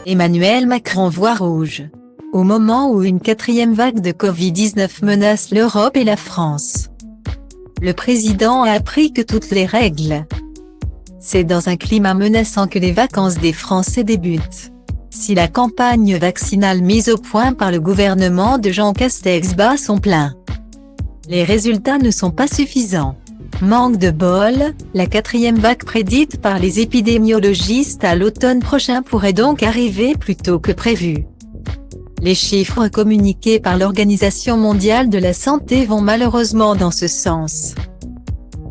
Emmanuel Macron voit rouge. Au moment où une quatrième vague de Covid-19 menace l'Europe et la France, le président a appris que toutes les règles. C'est dans un climat menaçant que les vacances des Français débutent. Si la campagne vaccinale mise au point par le gouvernement de Jean Castex bat son plein, les résultats ne sont pas suffisants. Manque de bol, la quatrième vague prédite par les épidémiologistes à l'automne prochain pourrait donc arriver plus tôt que prévu. Les chiffres communiqués par l'Organisation mondiale de la santé vont malheureusement dans ce sens.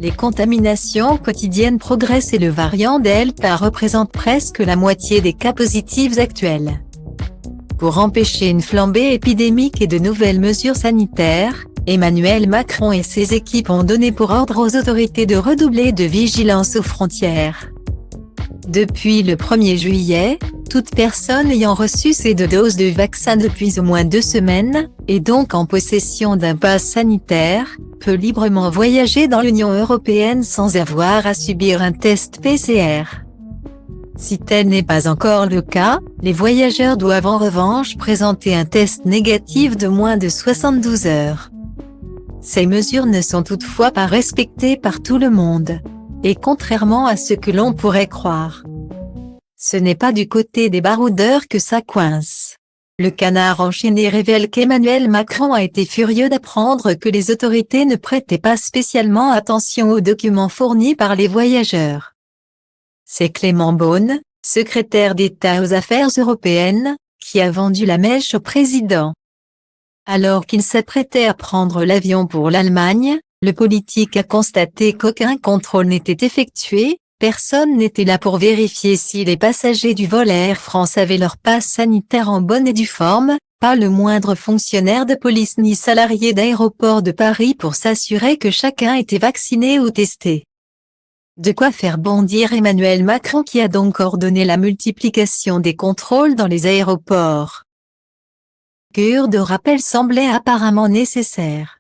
Les contaminations quotidiennes progressent et le variant Delta représente presque la moitié des cas positifs actuels. Pour empêcher une flambée épidémique et de nouvelles mesures sanitaires, Emmanuel Macron et ses équipes ont donné pour ordre aux autorités de redoubler de vigilance aux frontières. Depuis le 1er juillet, toute personne ayant reçu ses 2 doses de vaccin depuis au moins 2 semaines, et donc en possession d'un pass sanitaire, peut librement voyager dans l'Union européenne sans avoir à subir un test PCR. Si tel n'est pas encore le cas, les voyageurs doivent en revanche présenter un test négatif de moins de 72 heures. Ces mesures ne sont toutefois pas respectées par tout le monde. Et contrairement à ce que l'on pourrait croire, ce n'est pas du côté des baroudeurs que ça coince. Le Canard enchaîné révèle qu'Emmanuel Macron a été furieux d'apprendre que les autorités ne prêtaient pas spécialement attention aux documents fournis par les voyageurs. C'est Clément Beaune, secrétaire d'État aux Affaires européennes, qui a vendu la mèche au président. Alors qu'il s'apprêtait à prendre l'avion pour l'Allemagne, le politique a constaté qu'aucun contrôle n'était effectué, personne n'était là pour vérifier si les passagers du vol Air France avaient leur passe sanitaire en bonne et due forme, pas le moindre fonctionnaire de police ni salarié d'aéroport de Paris pour s'assurer que chacun était vacciné ou testé. De quoi faire bondir Emmanuel Macron qui a donc ordonné la multiplication des contrôles dans les aéroports. Cure de rappel semblait apparemment nécessaire.